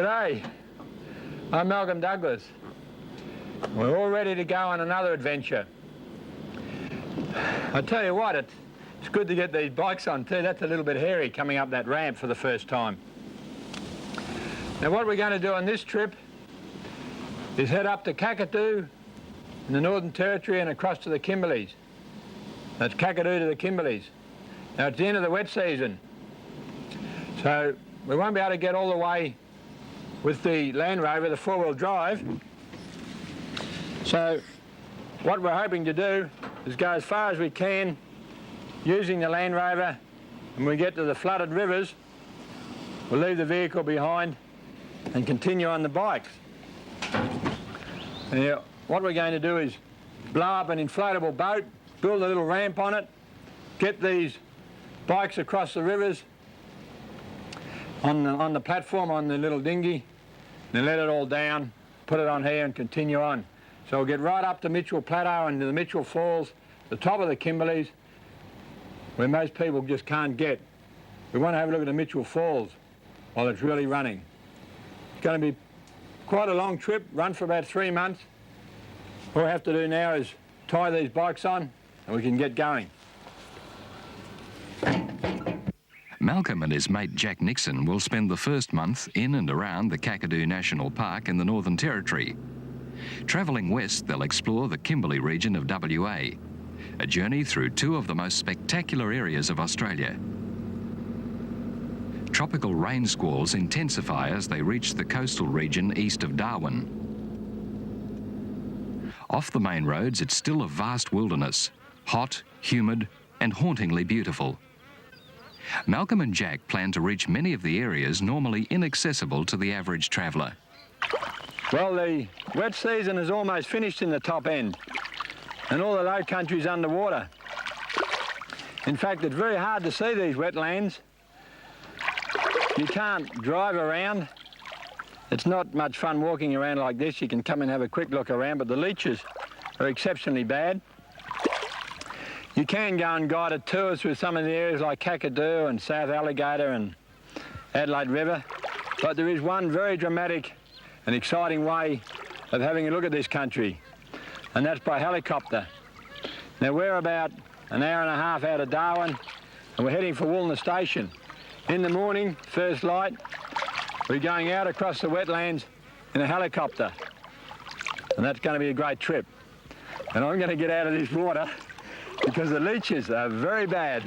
G'day, I'm Malcolm Douglas. We're all ready to go on another adventure. I tell you what, it's good to get these bikes on too. That's a little bit hairy coming up that ramp for the first time. Now what we're going to do on this trip is head up to Kakadu in the Northern Territory and across to the Kimberleys. That's Kakadu to the Kimberleys. Now it's the end of the wet season, so we won't be able to get all the way with the Land Rover, the four-wheel drive. So what we're hoping to do is go as far as we can using the Land Rover, and when we get to the flooded rivers, we'll leave the vehicle behind and continue on the bikes. Now, what we're going to do is blow up an inflatable boat, build a little ramp on it, get these bikes across the rivers on the platform, on the little dinghy, then let it all down, put it on here and continue on. So we'll get right up to Mitchell Plateau and to the Mitchell Falls, the top of the Kimberleys, where most people just can't get. We want to have a look at the Mitchell Falls while it's really running. It's going to be quite a long trip, run for about 3 months. All we have to do now is tie these bikes on and we can get going. Malcolm and his mate Jack Nixon will spend the first month in and around the Kakadu National Park in the Northern Territory. Travelling west, they'll explore the Kimberley region of WA, a journey through two of the most spectacular areas of Australia. Tropical rain squalls intensify as they reach the coastal region east of Darwin. Off the main roads, it's still a vast wilderness, hot, humid and hauntingly beautiful. Malcolm and Jack plan to reach many of the areas normally inaccessible to the average traveller. Well, the wet season is almost finished in the top end, and all the low country's underwater. In fact, it's very hard to see these wetlands. You can't drive around. It's not much fun walking around like this. You can come and have a quick look around, but the leeches are exceptionally bad. You can go on guided tours through some of the areas like Kakadu and South Alligator and Adelaide River, but there is one very dramatic and exciting way of having a look at this country, and that's by helicopter. Now we're about an hour and a half out of Darwin and we're heading for Woolner Station. In the morning, first light, we're going out across the wetlands in a helicopter, and that's going to be a great trip. And I'm going to get out of this water because the leeches are very bad.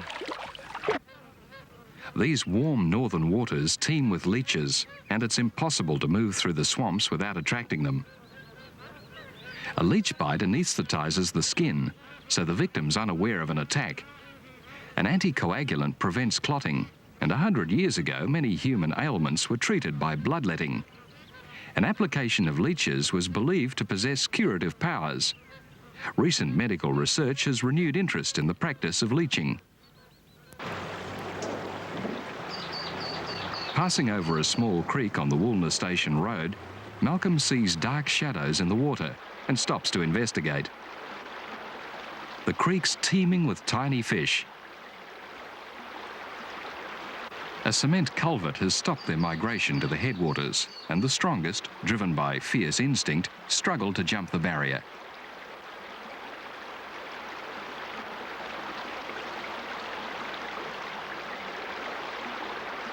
These warm northern waters teem with leeches, and it's impossible to move through the swamps without attracting them. A leech bite anaesthetises the skin, so the victim's unaware of an attack. An anticoagulant prevents clotting, and 100 years ago many human ailments were treated by bloodletting. An application of leeches was believed to possess curative powers. Recent medical research has renewed interest in the practice of leeching. Passing over a small creek on the Woolner Station Road, Malcolm sees dark shadows in the water and stops to investigate. The creek's teeming with tiny fish. A cement culvert has stopped their migration to the headwaters, and the strongest, driven by fierce instinct, struggle to jump the barrier.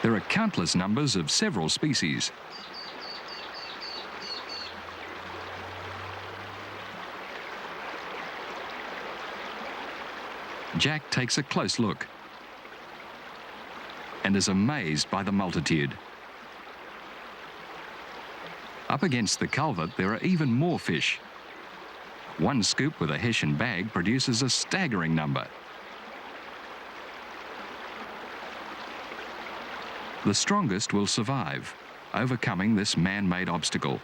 There are countless numbers of several species. Jack takes a close look and is amazed by the multitude. Up against the culvert, there are even more fish. One scoop with a Hessian bag produces a staggering number. The strongest will survive, overcoming this man-made obstacle.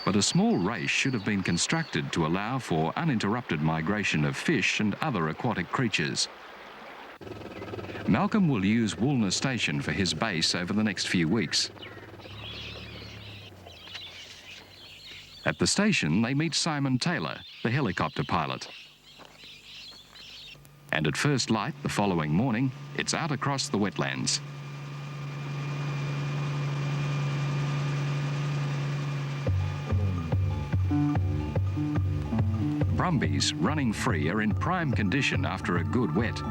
But a small race should have been constructed to allow for uninterrupted migration of fish and other aquatic creatures. Malcolm will use Woolner Station for his base over the next few weeks. At the station, they meet Simon Taylor, the helicopter pilot. And at first light the following morning, it's out across the wetlands. brumbies running free are in prime condition after a good wet.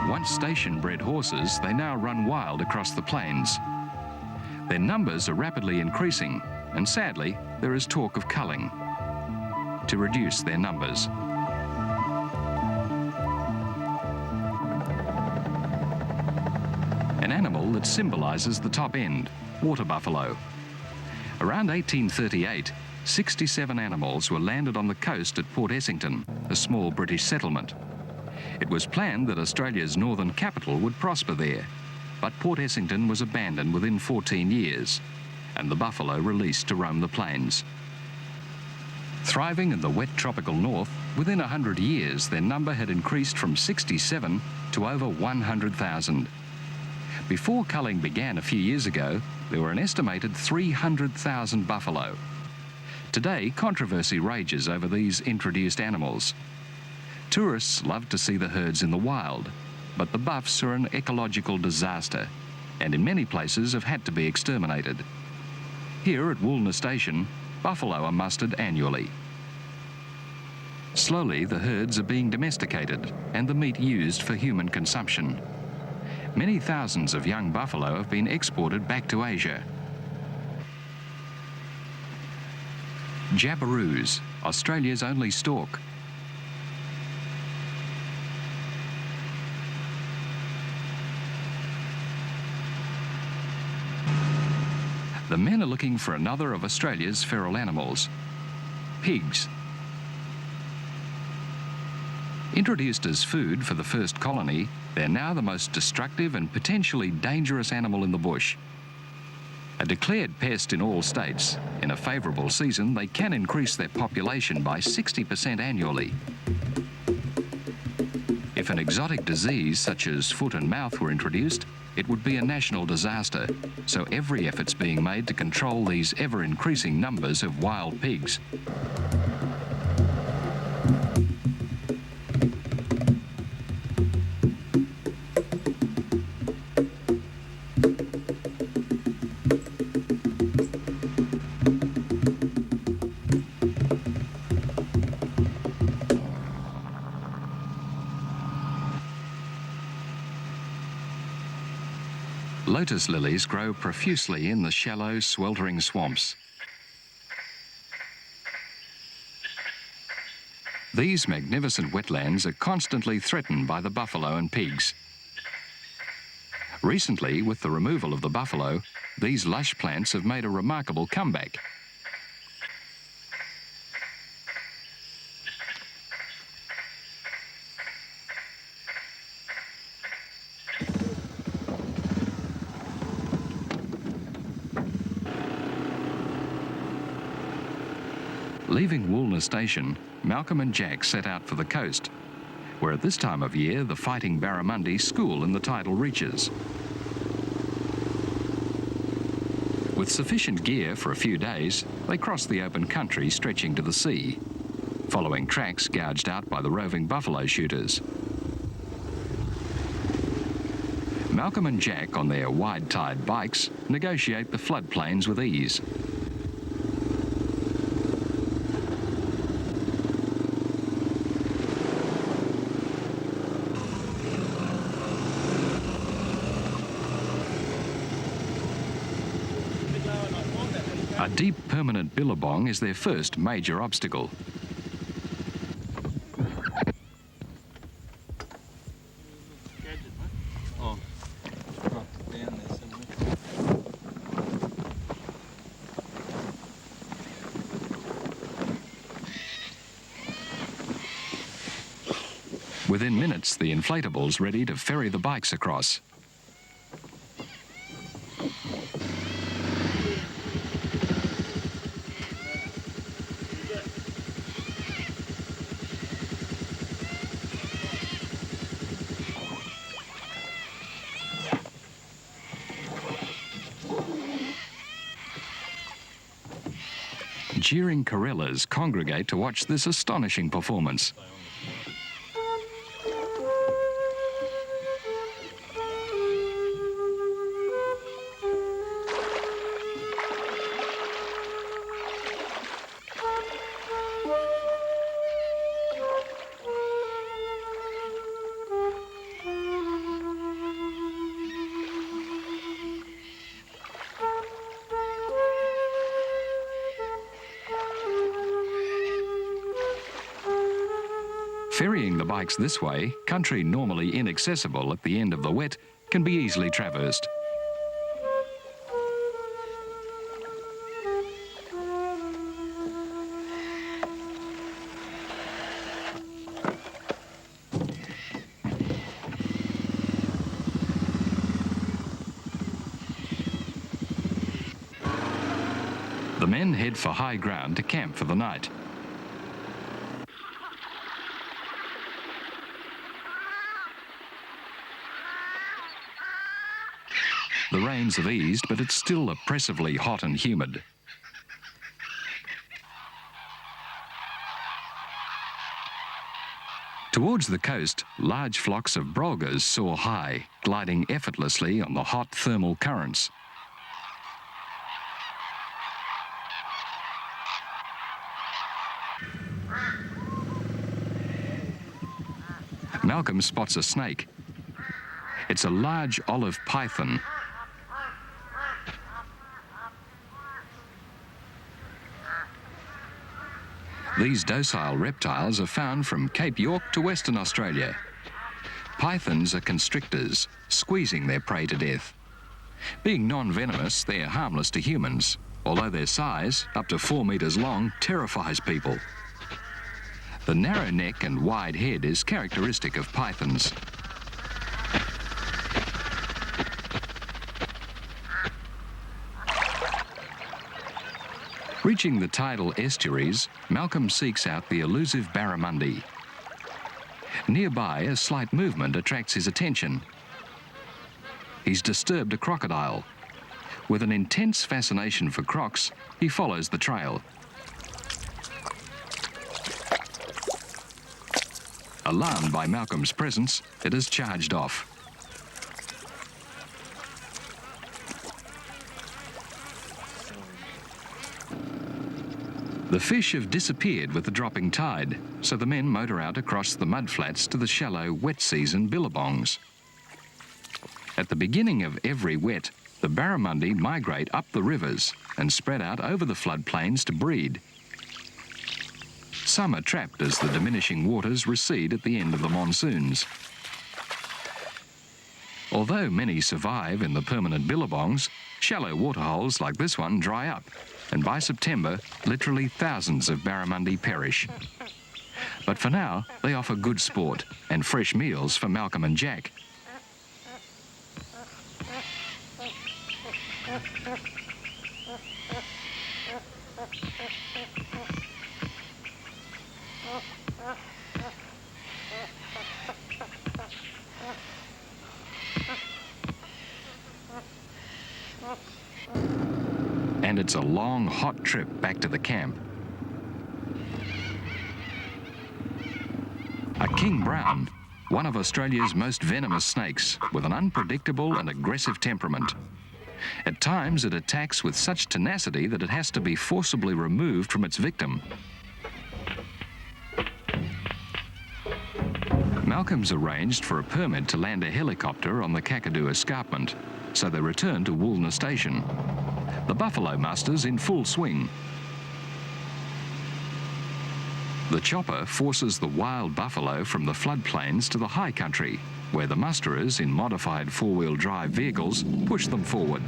Once station-bred horses, they now run wild across the plains. Their numbers are rapidly increasing, and sadly, there is talk of culling to reduce their numbers. An animal that symbolises the top end, water buffalo. Around 1838, 67 animals were landed on the coast at Port Essington, a small British settlement. It was planned that Australia's northern capital would prosper there, but Port Essington was abandoned within 14 years, and the buffalo released to roam the plains. Thriving in the wet tropical north, within 100 years their number had increased from 67 to over 100,000. Before culling began a few years ago, there were an estimated 300,000 buffalo. Today, controversy rages over these introduced animals. Tourists love to see the herds in the wild, but the buffs are an ecological disaster and in many places have had to be exterminated. Here at Woolner Station, buffalo are mustered annually. Slowly, the herds are being domesticated and the meat used for human consumption. Many thousands of young buffalo have been exported back to Asia. Jabiroos, Australia's only stork. The men are looking for another of Australia's feral animals, pigs. Introduced as food for the first colony, they're now the most destructive and potentially dangerous animal in the bush. A declared pest in all states, in a favourable season they can increase their population by 60% annually. If an exotic disease such as foot and mouth were introduced, it would be a national disaster, so every effort's being made to control these ever-increasing numbers of wild pigs. Lotus lilies grow profusely in the shallow, sweltering swamps. These magnificent wetlands are constantly threatened by the buffalo and pigs. Recently, with the removal of the buffalo, these lush plants have made a remarkable comeback. Leaving Woolner Station, Malcolm and Jack set out for the coast, where at this time of year the fighting barramundi school in the tidal reaches. With sufficient gear for a few days, they cross the open country stretching to the sea, following tracks gouged out by the roving buffalo shooters. Malcolm and Jack, on their wide-tide bikes, negotiate the floodplains with ease. A deep permanent billabong is their first major obstacle. Within minutes, the inflatables ready to ferry the bikes across. jeering corellas congregate to watch this astonishing performance. Ferrying the bikes this way, country normally inaccessible at the end of the wet, can be easily traversed. The men head for high ground to camp for the night. The rains have eased, but it's still oppressively hot and humid. Towards the coast, large flocks of brolgas soar high, gliding effortlessly on the hot thermal currents. Malcolm spots a snake. It's a large olive python. These docile reptiles are found from Cape York to Western Australia. Pythons are constrictors, squeezing their prey to death. Being non-venomous, they're harmless to humans, although their size, up to 4 metres long, terrifies people. The narrow neck and wide head is characteristic of pythons. Reaching the tidal estuaries, Malcolm seeks out the elusive barramundi. Nearby, a slight movement attracts his attention. He's disturbed a crocodile. With an intense fascination for crocs, he follows the trail. Alarmed by Malcolm's presence, it has charged off. The fish have disappeared with the dropping tide, so the men motor out across the mudflats to the shallow wet season billabongs. At the beginning of every wet, the barramundi migrate up the rivers and spread out over the floodplains to breed. Some are trapped as the diminishing waters recede at the end of the monsoons. Although many survive in the permanent billabongs, shallow waterholes like this one dry up, and by September, literally thousands of barramundi perish. But for now, they offer good sport and fresh meals for Malcolm and Jack. And it's a long, hot trip back to the camp. A king brown, one of Australia's most venomous snakes, with an unpredictable and aggressive temperament. At times it attacks with such tenacity that it has to be forcibly removed from its victim. Malcolm's arranged for a permit to land a helicopter on the Kakadu escarpment, so they return to Woolner Station. The buffalo muster's in full swing. The chopper forces the wild buffalo from the floodplains to the high country, where the musterers in modified four-wheel drive vehicles push them forward.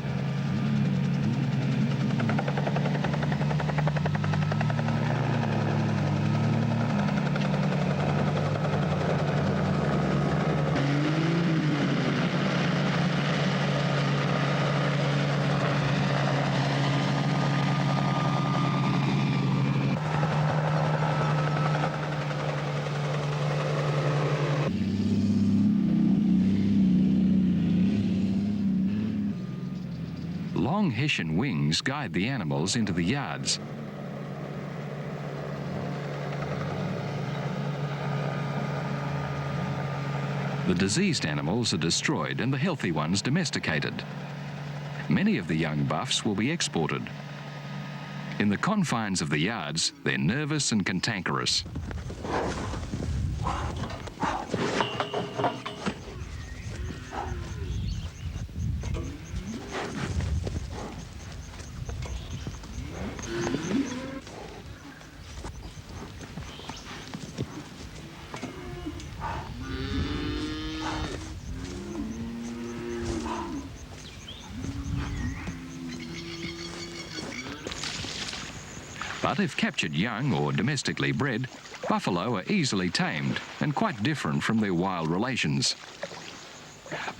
Long Hessian wings guide the animals into the yards. The diseased animals are destroyed and the healthy ones domesticated. Many of the young buffs will be exported. In the confines of the yards, they're nervous and cantankerous. But if captured young or domestically bred, buffalo are easily tamed and quite different from their wild relations.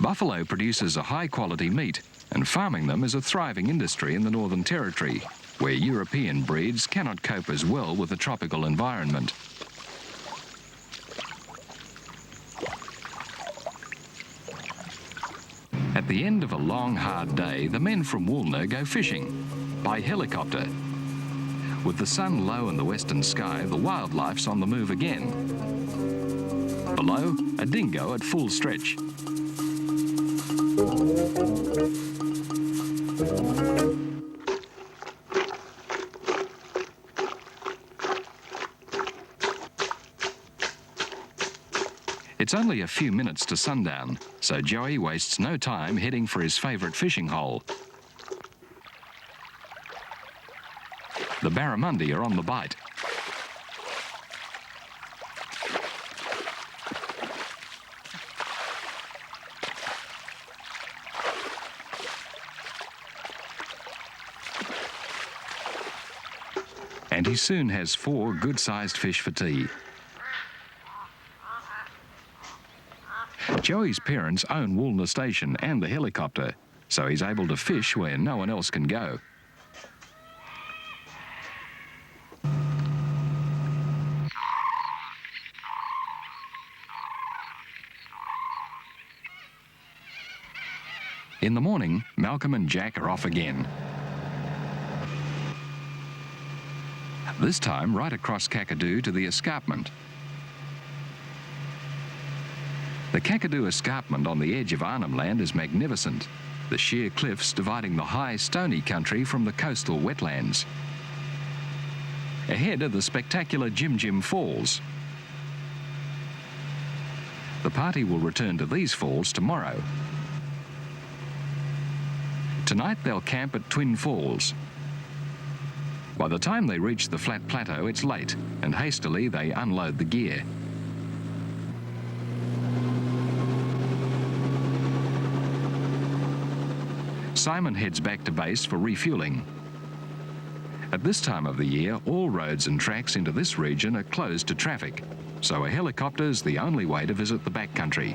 Buffalo produces a high-quality meat, and farming them is a thriving industry in the Northern Territory, where European breeds cannot cope as well with the tropical environment. At the end of a long, hard day, the men from Woolner go fishing by helicopter. With the sun low in the western sky, the wildlife's on the move again. Below, a dingo at full stretch. It's only a few minutes to sundown, so Joey wastes no time heading for his favourite fishing hole. The barramundi are on the bite. And he soon has 4 good-sized fish for tea. Joey's parents own Woolner Station and the helicopter, so he's able to fish where no one else can go. In the morning, Malcolm and Jack are off again. This time right across Kakadu to the escarpment. The Kakadu escarpment on the edge of Arnhem Land is magnificent, the sheer cliffs dividing the high stony country from the coastal wetlands. Ahead are the spectacular Jim Jim Falls. The party will return to these falls tomorrow. Tonight they'll camp at Twin Falls. By the time they reach the flat plateau, it's late, and hastily they unload the gear. Simon heads back to base for refuelling. At this time of the year, all roads and tracks into this region are closed to traffic, so a helicopter is the only way to visit the backcountry.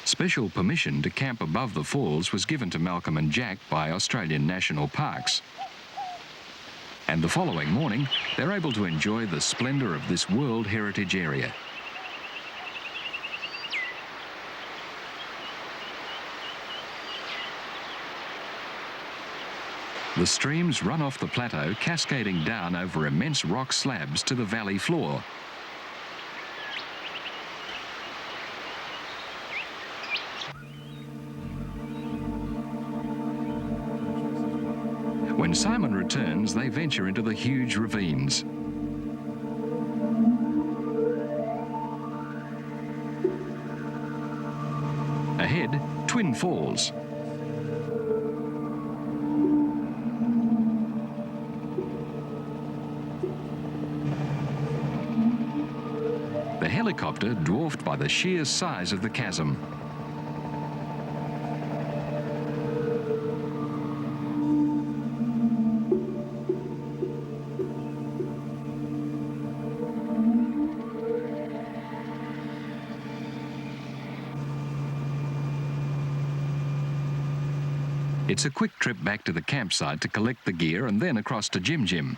Special permission to camp above the falls was given to Malcolm and Jack by Australian National Parks. And the following morning, they're able to enjoy the splendour of this World Heritage Area. The streams run off the plateau, cascading down over immense rock slabs to the valley floor. When Simon returns, they venture into the huge ravines. Ahead, Twin Falls. The helicopter dwarfed by the sheer size of the chasm. It's a quick trip back to the campsite to collect the gear and then across to Jim Jim.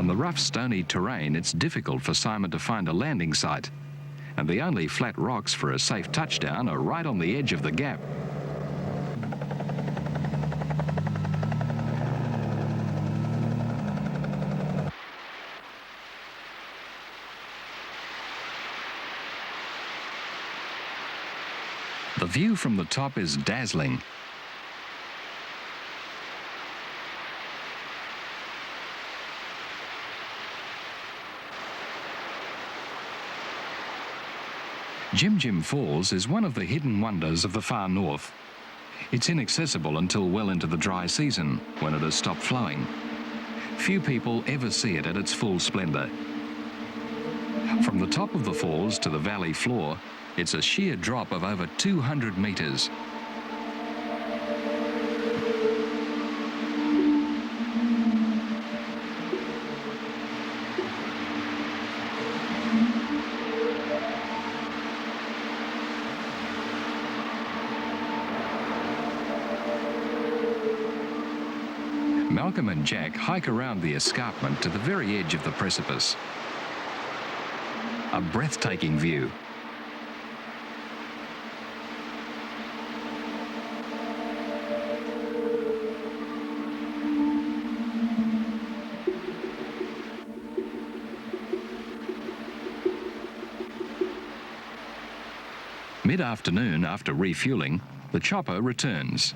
On the rough, stony terrain, it's difficult for Simon to find a landing site, and the only flat rocks for a safe touchdown are right on the edge of the gap. The view from the top is dazzling. Jim Jim Falls is one of the hidden wonders of the far north. It's inaccessible until well into the dry season, when it has stopped flowing. Few people ever see it at its full splendour. From the top of the falls to the valley floor, it's a sheer drop of over 200 metres. Malcolm and Jack hike around the escarpment to the very edge of the precipice. A breathtaking view. Mid-afternoon, after refuelling, the chopper returns.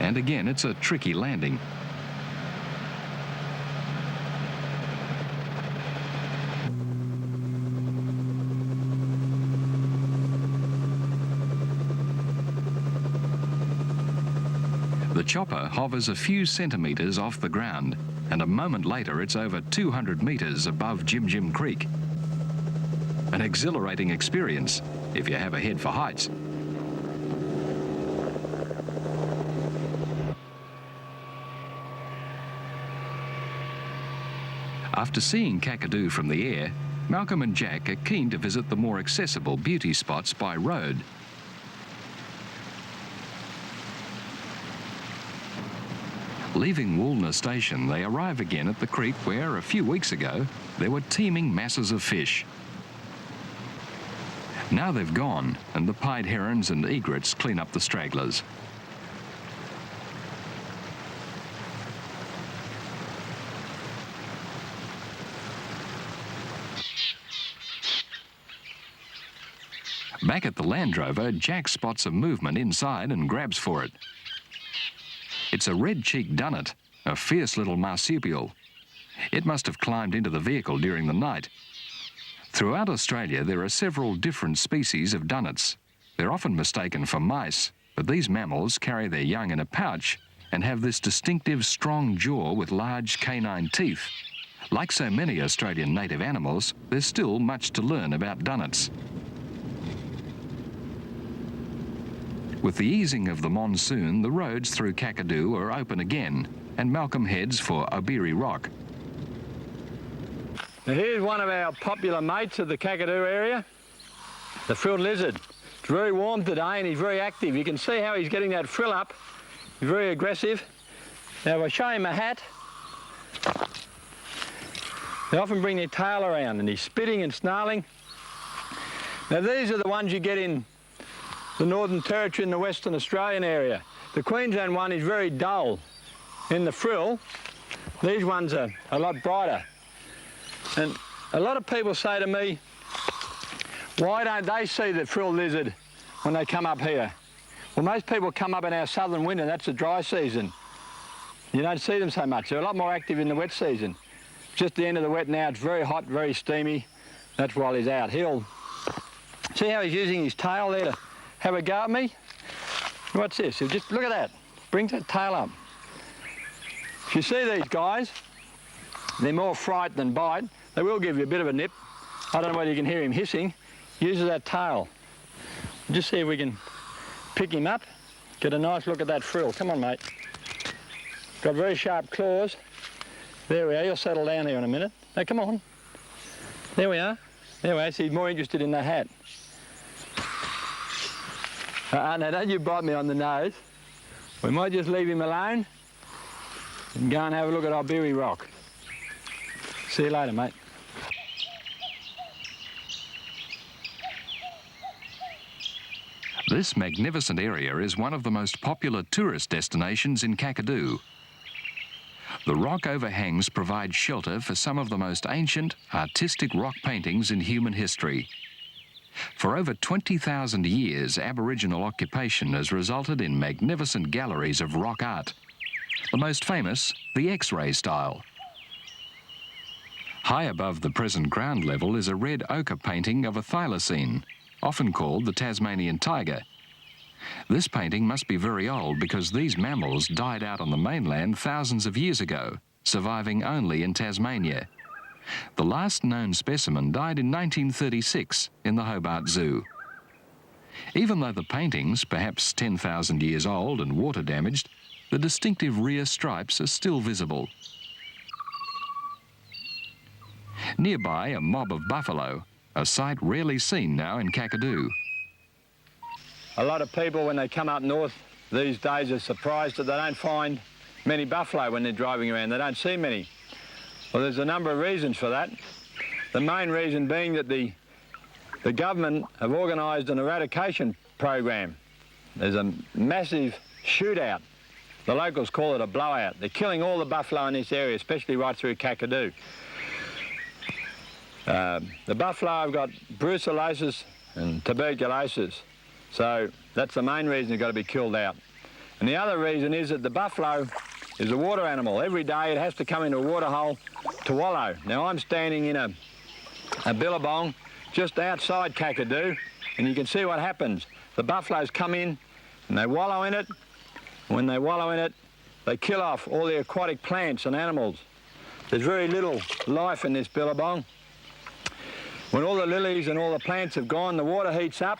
And again, it's a tricky landing. The chopper hovers a few centimetres off the ground, and a moment later it's over 200 metres above Jim Jim Creek. An exhilarating experience if you have a head for heights. After seeing Kakadu from the air, Malcolm and Jack are keen to visit the more accessible beauty spots by road. Leaving Woolner Station, they arrive again at the creek where, a few weeks ago, there were teeming masses of fish. Now they've gone, and the pied herons and egrets clean up the stragglers. Back at the Land Rover, Jack spots a movement inside and grabs for it. It's a red-cheeked dunnet, a fierce little marsupial. It must have climbed into the vehicle during the night. Throughout Australia, there are several different species of dunnets. They're often mistaken for mice, but these mammals carry their young in a pouch and have this distinctive strong jaw with large canine teeth. Like so many Australian native animals, there's still much to learn about dunnets. With the easing of the monsoon, the roads through Kakadu are open again, and Malcolm heads for Obiri Rock. Now here's one of our popular mates of the Kakadu area, the frilled lizard. It's very warm today and he's very active. You can see how he's getting that frill up. He's very aggressive. Now if I show him a hat, they often bring their tail around and he's spitting and snarling. Now these are the ones you get in the Northern Territory and the Western Australian area. The Queensland one is very dull in the frill. These ones are a lot brighter. And a lot of people say to me, why don't they see the frilled lizard when they come up here? Well, most people come up in our southern winter, that's the dry season. You don't see them so much. They're a lot more active in the wet season. Just the end of the wet now, it's very hot, very steamy. That's while he's out. He'll see how he's using his tail there to have a go at me? What's this? He'll just, look at that. Brings that tail up. If you see these guys, they're more fright than bite. They will give you a bit of a nip. I don't know whether you can hear him hissing. Uses that tail. Just see if we can pick him up. Get a nice look at that frill. Come on, mate. Got very sharp claws. There we are. You'll settle down here in a minute. Now, come on. There we are. There we are. So he's more interested in the hat. Now don't you bite me on the nose. We might just leave him alone. You can go and have a look at Iberi Rock. See you later, mate. This magnificent area is one of the most popular tourist destinations in Kakadu. The rock overhangs provide shelter for some of the most ancient, artistic rock paintings in human history. For over 20,000 years, Aboriginal occupation has resulted in magnificent galleries of rock art. The most famous, the X-ray style. High above the present ground level is a red ochre painting of a thylacine, often called the Tasmanian tiger. This painting must be very old because these mammals died out on the mainland thousands of years ago, surviving only in Tasmania. The last known specimen died in 1936 in the Hobart Zoo. Even though the paintings, perhaps 10,000 years old and water damaged, the distinctive rear stripes are still visible. Nearby, a mob of buffalo, a sight rarely seen now in Kakadu. A lot of people, when they come up north these days, are surprised that they don't find many buffalo when they're driving around. They don't see many. Well, there's a number of reasons for that. The main reason being that the government have organised an eradication program. There's a massive shootout. The locals call it a blowout. They're killing all the buffalo in this area, especially right through Kakadu. The buffalo have got brucellosis and tuberculosis, so that's the main reason they've got to be killed out. And the other reason is that the buffalo is a water animal. Every day it has to come into a water hole to wallow. Now I'm standing in a billabong just outside Kakadu, and you can see what happens. The buffaloes come in and they wallow in it. When they wallow in it, they kill off all the aquatic plants and animals. There's very little life in this billabong. When all the lilies and all the plants have gone, the water heats up,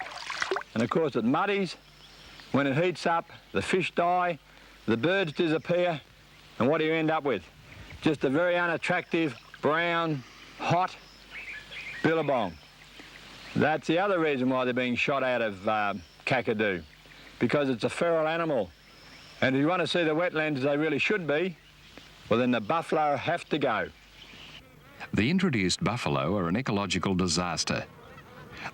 and of course it muddies. When it heats up, the fish die, the birds disappear, and what do you end up with? Just a very unattractive, brown, hot billabong. That's the other reason why they're being shot out of Kakadu, because it's a feral animal. And if you want to see the wetlands as they really should be, well then the buffalo have to go. The introduced buffalo are an ecological disaster.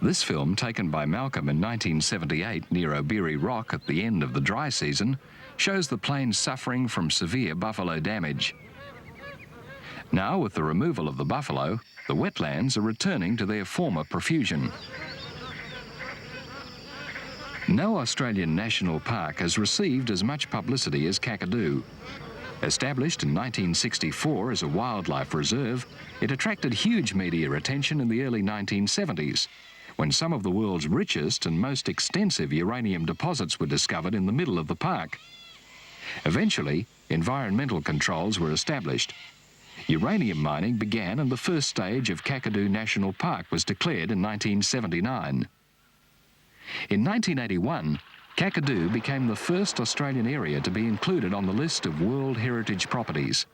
This film, taken by Malcolm in 1978 near Iberi Rock at the end of the dry season, shows the plains suffering from severe buffalo damage. Now, with the removal of the buffalo, the wetlands are returning to their former profusion. No Australian national park has received as much publicity as Kakadu. Established in 1964 as a wildlife reserve, it attracted huge media attention in the early 1970s, when some of the world's richest and most extensive uranium deposits were discovered in the middle of the park. Eventually, environmental controls were established. Uranium mining began and the first stage of Kakadu National Park was declared in 1979. In 1981, Kakadu became the first Australian area to be included on the list of World Heritage Properties.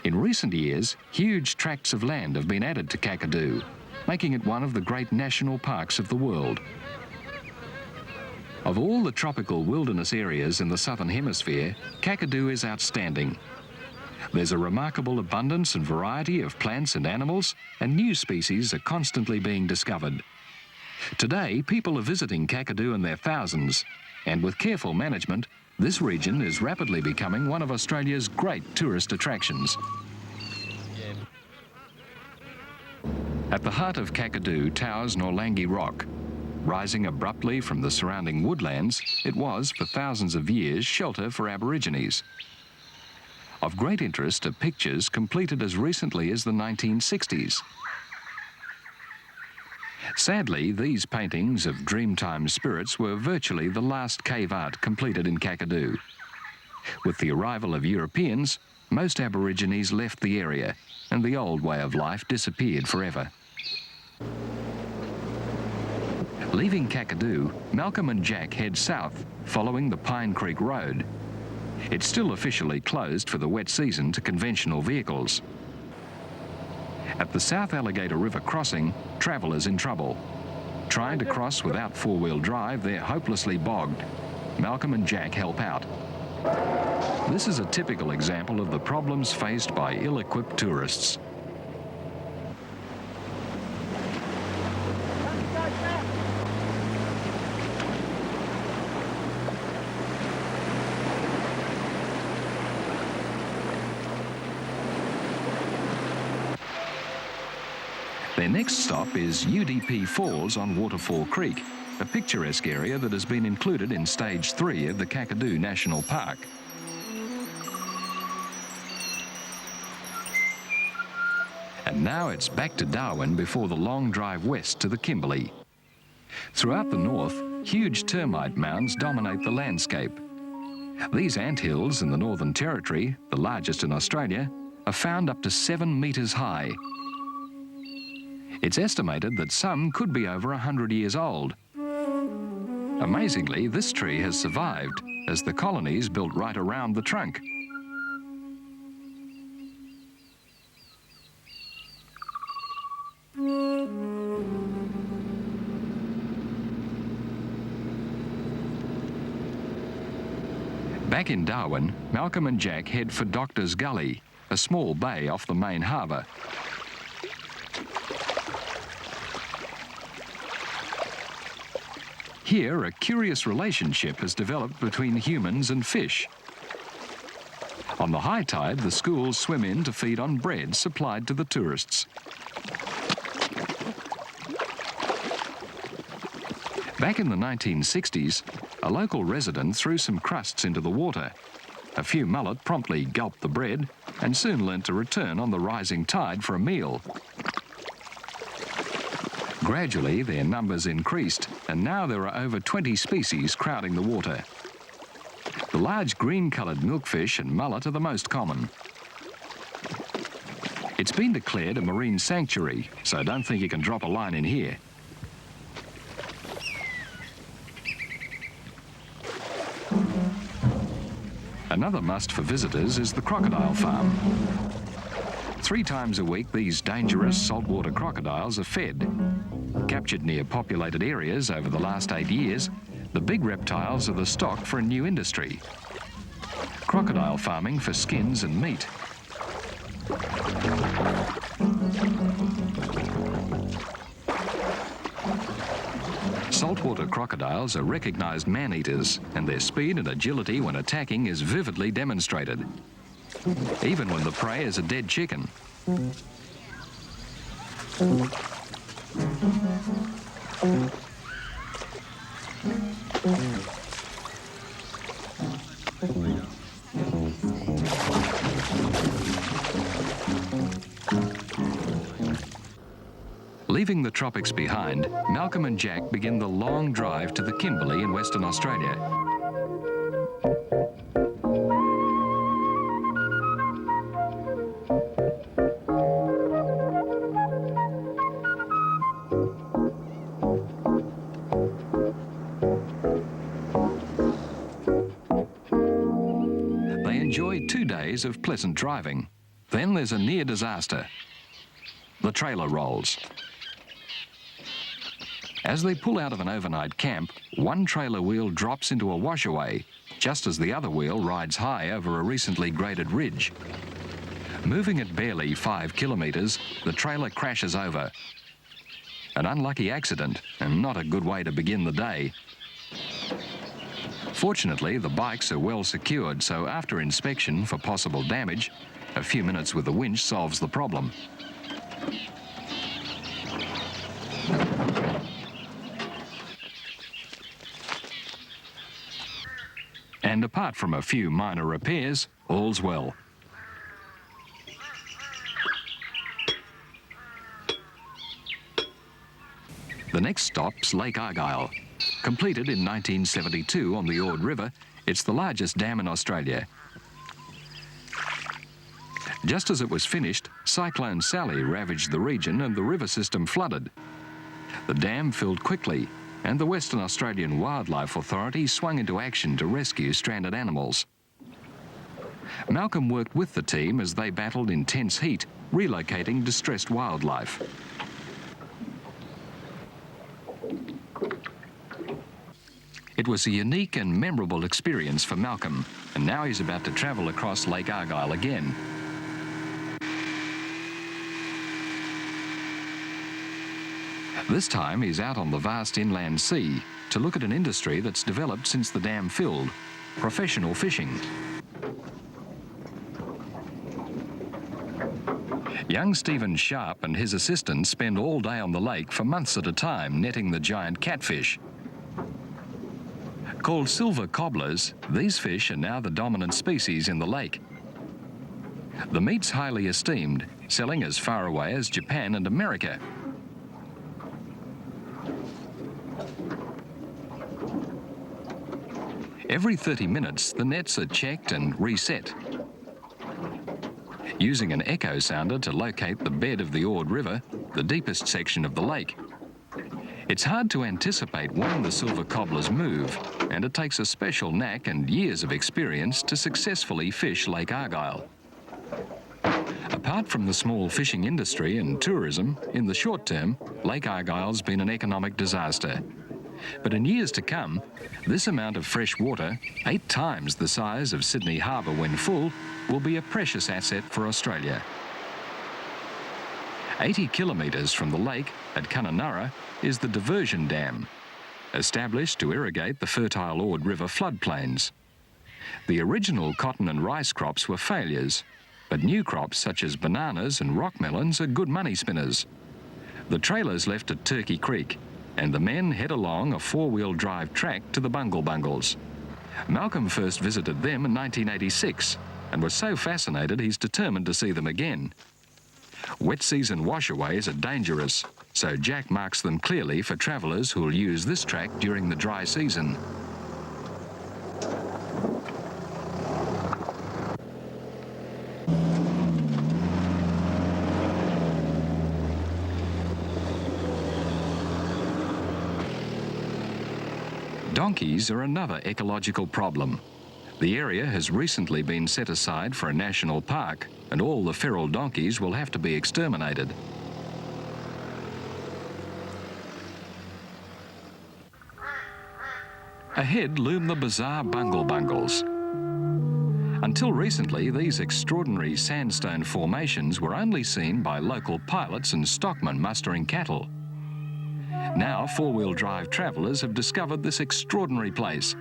In recent years, huge tracts of land have been added to Kakadu, making it one of the great national parks of the world. Of all the tropical wilderness areas in the Southern Hemisphere, Kakadu is outstanding. There's a remarkable abundance and variety of plants and animals, and new species are constantly being discovered. Today, people are visiting Kakadu in their thousands, and with careful management, this region is rapidly becoming one of Australia's great tourist attractions. At the heart of Kakadu towers Norlangi Rock. Rising abruptly from the surrounding woodlands, it was, for thousands of years, shelter for Aborigines. Of great interest are pictures completed as recently as the 1960s. Sadly, these paintings of Dreamtime spirits were virtually the last cave art completed in Kakadu. With the arrival of Europeans, most Aborigines left the area, and the old way of life disappeared forever. Leaving Kakadu, Malcolm and Jack head south, following the Pine Creek Road. It's still officially closed for the wet season to conventional vehicles. At the South Alligator River crossing, travellers in trouble. Trying to cross without four-wheel drive, they're hopelessly bogged. Malcolm and Jack help out. This is a typical example of the problems faced by ill-equipped tourists. Their next stop is UDP Falls on Waterfall Creek, a picturesque area that has been included in Stage 3 of the Kakadu National Park. And now it's back to Darwin before the long drive west to the Kimberley. Throughout the north, huge termite mounds dominate the landscape. These anthills in the Northern Territory, the largest in Australia, are found up to 7 metres high. It's estimated that some could be over 100 years old. Amazingly, this tree has survived, as the colonies built right around the trunk. Back in Darwin, Malcolm and Jack head for Doctor's Gully, a small bay off the main harbour. Here, a curious relationship has developed between humans and fish. On the high tide, the schools swim in to feed on bread supplied to the tourists. Back in the 1960s, a local resident threw some crusts into the water. A few mullet promptly gulped the bread and soon learnt to return on the rising tide for a meal. Gradually, their numbers increased, and now there are over 20 species crowding the water. The large green-coloured milkfish and mullet are the most common. It's been declared a marine sanctuary, so don't think you can drop a line in here. Another must for visitors is the crocodile farm. 3 times a week, these dangerous saltwater crocodiles are fed. Captured near populated areas over the last 8 years, the big reptiles are the stock for a new industry: crocodile farming for skins and meat. Saltwater crocodiles are recognised man-eaters, and their speed and agility when attacking is vividly demonstrated, even when the prey is a dead chicken. Leaving the tropics behind, Malcolm and Jack begin the long drive to the Kimberley in Western Australia. They enjoy 2 days of pleasant driving. Then there's a near disaster: the trailer rolls. As they pull out of an overnight camp, one trailer wheel drops into a washaway, just as the other wheel rides high over a recently graded ridge. Moving at barely 5 kilometres, the trailer crashes over. An unlucky accident, and not a good way to begin the day. Fortunately, the bikes are well secured, so after inspection for possible damage, a few minutes with the winch solves the problem. And apart from a few minor repairs, all's well. The next stop's Lake Argyle. Completed in 1972 on the Ord River, it's the largest dam in Australia. Just as it was finished, Cyclone Sally ravaged the region and the river system flooded. The dam filled quickly, and the Western Australian Wildlife Authority swung into action to rescue stranded animals. Malcolm worked with the team as they battled intense heat, relocating distressed wildlife. It It was a unique and memorable experience for Malcolm, and now he's about to travel across Lake Argyle again. This time he's out on the vast inland sea to look at an industry that's developed since the dam filled: professional fishing. Young Stephen Sharp and his assistants spend all day on the lake for months at a time netting the giant catfish. Called silver cobblers, these fish are now the dominant species in the lake. The meat's highly esteemed, selling as far away as Japan and America. Every 30 minutes, the nets are checked and reset. Using an echo sounder to locate the bed of the Ord River, the deepest section of the lake. It's hard to anticipate when the silver cobblers move, and it takes a special knack and years of experience to successfully fish Lake Argyle. Apart from the small fishing industry and tourism, in the short term, Lake Argyle's been an economic disaster. But in years to come, this amount of fresh water, 8 times the size of Sydney Harbour when full, will be a precious asset for Australia. 80 kilometres from the lake at Kununurra is the diversion dam, established to irrigate the fertile Ord River floodplains. The original cotton and rice crops were failures, but new crops such as bananas and rock melons are good money spinners. The trailers left at Turkey Creek, and the men head along a 4-wheel drive track to the Bungle Bungles. Malcolm first visited them in 1986 and was so fascinated he's determined to see them again. Wet season washaways are dangerous, so Jack marks them clearly for travellers who'll use this track during the dry season. Donkeys are another ecological problem. The area has recently been set aside for a national park, and all the feral donkeys will have to be exterminated. Ahead loom the bizarre Bungle Bungles. Until recently, these extraordinary sandstone formations were only seen by local pilots and stockmen mustering cattle. Now, 4-wheel drive travellers have discovered this extraordinary place.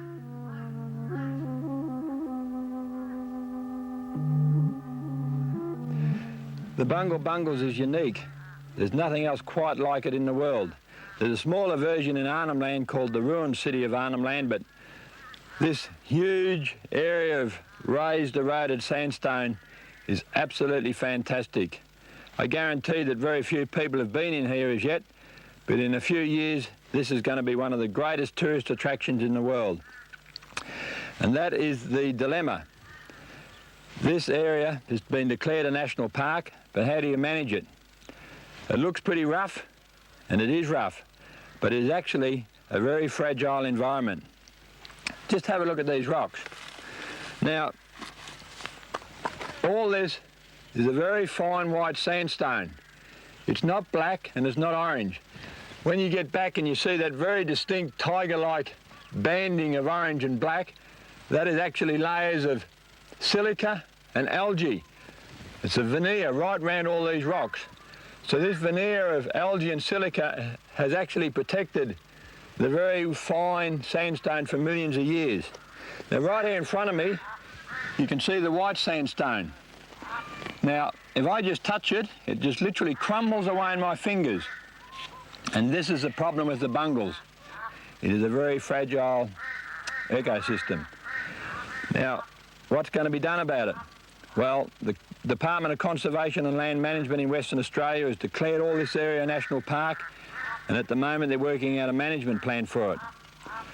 The Bungle Bungles is unique. There's nothing else quite like it in the world. There's a smaller version in Arnhem Land called the ruined city of Arnhem Land, but this huge area of raised, eroded sandstone is absolutely fantastic. I guarantee that very few people have been in here as yet, but in a few years, this is going to be one of the greatest tourist attractions in the world. And that is the dilemma. This area has been declared a national park, but how do you manage it? It looks pretty rough, and it is rough, but it is actually a very fragile environment. Just have a look at these rocks. Now, all this is a very fine white sandstone. It's not black and it's not orange. When you get back and you see that very distinct tiger-like banding of orange and black, that is actually layers of silica and algae. It's a veneer right round all these rocks. So this veneer of algae and silica has actually protected the very fine sandstone for millions of years. Now right here in front of me, you can see the white sandstone. Now, if I just touch it, it just literally crumbles away in my fingers. And this is the problem with the bungles. It is a very fragile ecosystem. Now, what's going to be done about it? Well, the Department of Conservation and Land Management in Western Australia has declared all this area a national park, and at the moment they're working out a management plan for it.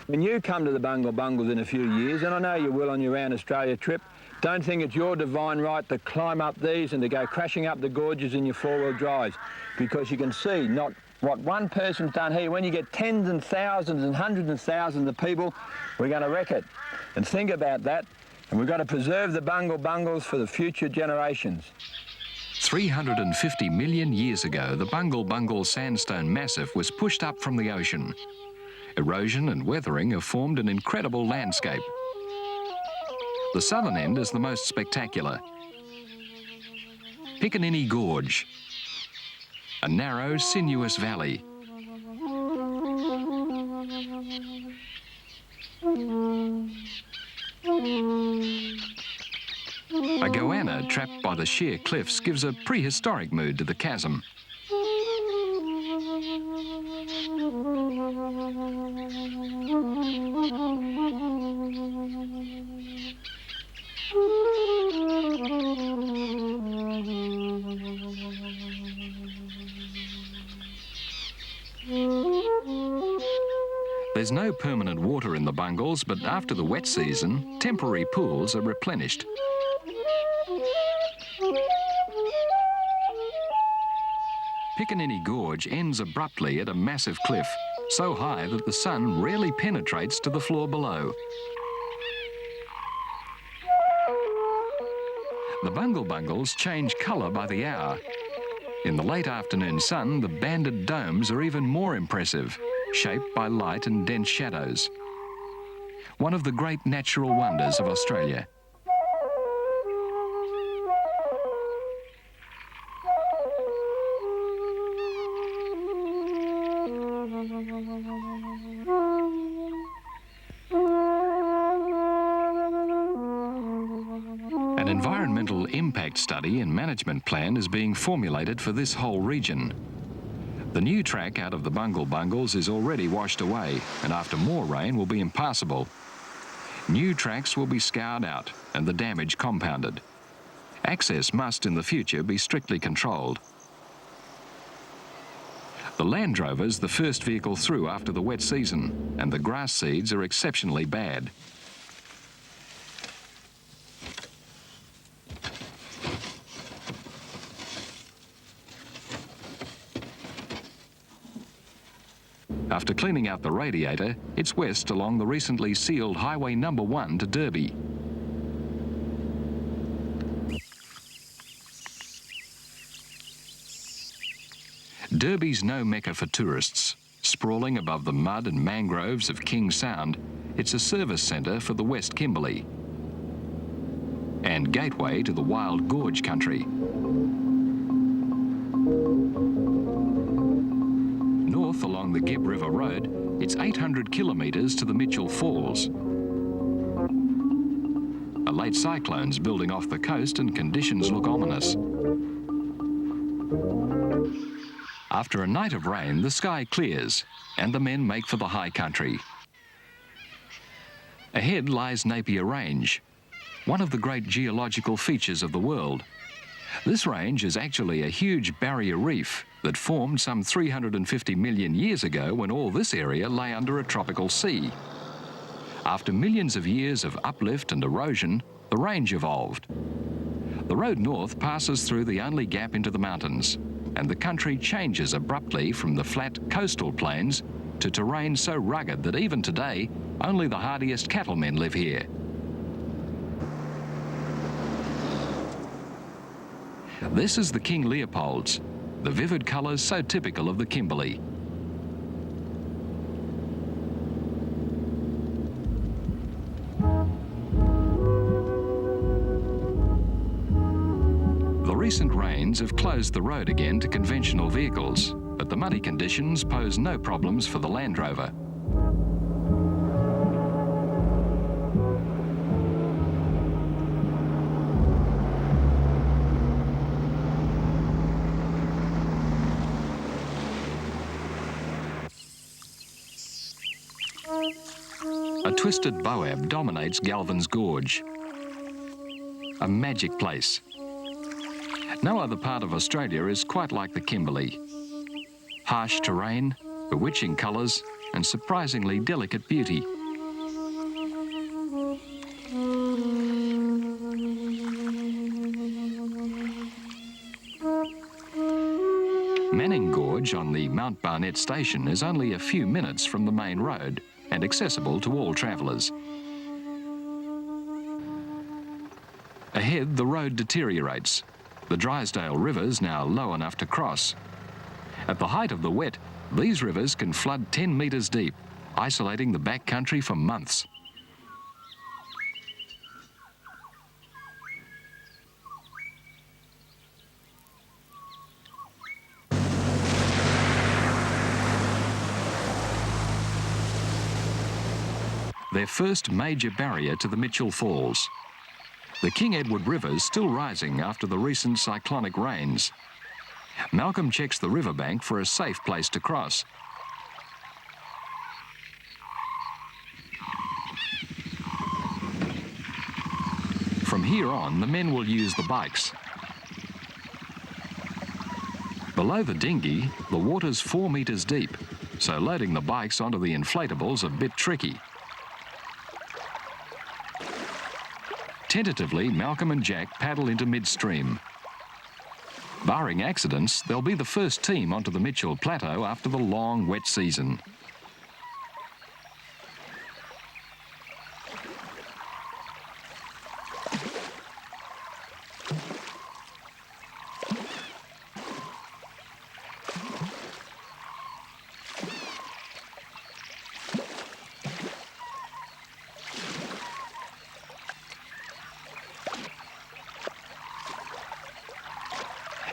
When you come to the Bungle Bungles in a few years, and I know you will on your round Australia trip, don't think it's your divine right to climb up these and to go crashing up the gorges in your 4-wheel drives, because you can see not what one person's done here. When you get tens and thousands and hundreds of thousands of people, we're going to wreck it. And think about that, and we've got to preserve the Bungle Bungles for the future generations. 350 million years ago, the Bungle Bungle sandstone massif was pushed up from the ocean. Erosion and weathering have formed an incredible landscape. The southern end is the most spectacular. Piccaninny Gorge, a narrow, sinuous valley. A goanna trapped by the sheer cliffs gives a prehistoric mood to the chasm. There's no permanent water in the bungles, but after the wet season, temporary pools are replenished. Piccaninny Gorge ends abruptly at a massive cliff, so high that the sun rarely penetrates to the floor below. The bungles change colour by the hour. In the late afternoon sun, the banded domes are even more impressive, shaped by light and dense shadows. One of the great natural wonders of Australia. An environmental impact study and management plan is being formulated for this whole region. The new track out of the bungles is already washed away, and after more rain will be impassable. New tracks will be scoured out and the damage compounded. Access must in the future be strictly controlled. The Land Rover's the first vehicle through after the wet season, and the grass seeds are exceptionally bad. After cleaning out the radiator, it's west along the recently sealed Highway No. 1 to Derby. Derby's no mecca for tourists. Sprawling above the mud and mangroves of King Sound, it's a service centre for the West Kimberley and gateway to the wild gorge country. North along the Gibb River Road, it's 800 kilometres to the Mitchell Falls. A late cyclone's building off the coast and conditions look ominous. After a night of rain, the sky clears and the men make for the high country. Ahead lies Napier Range, one of the great geological features of the world. This range is actually a huge barrier reef that formed some 350 million years ago when all this area lay under a tropical sea. After millions of years of uplift and erosion, the range evolved. The road north passes through the only gap into the mountains, and the country changes abruptly from the flat coastal plains to terrain so rugged that even today, only the hardiest cattlemen live here. This is the King Leopold's, the vivid colours so typical of the Kimberley. The recent rains have closed the road again to conventional vehicles, but the muddy conditions pose no problems for the Land Rover. A twisted boab dominates Galvin's Gorge, a magic place. No other part of Australia is quite like the Kimberley. Harsh terrain, bewitching colours, and surprisingly delicate beauty. Manning Gorge on the Mount Barnett station is only a few minutes from the main road and accessible to all travellers. Ahead, the road deteriorates. The Drysdale River's now low enough to cross. At the height of the wet, these rivers can flood 10 metres deep, isolating the backcountry for months. Their first major barrier to the Mitchell Falls. The King Edward River is still rising after the recent cyclonic rains. Malcolm checks the riverbank for a safe place to cross. From here on, the men will use the bikes. Below the dinghy, the water's 4 metres deep, so loading the bikes onto the inflatables a bit tricky. Tentatively, Malcolm and Jack paddle into midstream. Barring accidents, they'll be the first team onto the Mitchell Plateau after the long, wet season.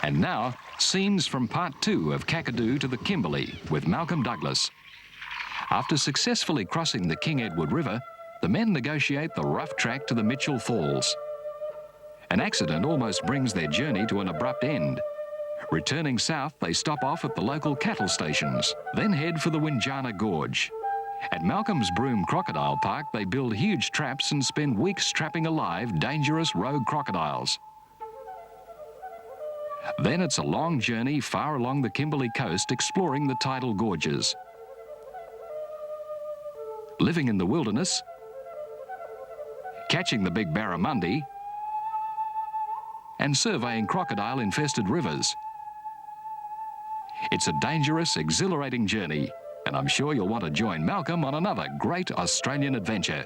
And now, scenes from part 2 of Kakadu to the Kimberley with Malcolm Douglas. After successfully crossing the King Edward River, the men negotiate the rough track to the Mitchell Falls. An accident almost brings their journey to an abrupt end. Returning south, they stop off at the local cattle stations, then head for the Winjana Gorge. At Malcolm's Broome Crocodile Park, they build huge traps and spend weeks trapping alive dangerous rogue crocodiles. Then it's a long journey far along the Kimberley coast exploring the tidal gorges. Living in the wilderness, catching the big barramundi, and surveying crocodile-infested rivers. It's a dangerous, exhilarating journey, and I'm sure you'll want to join Malcolm on another great Australian adventure.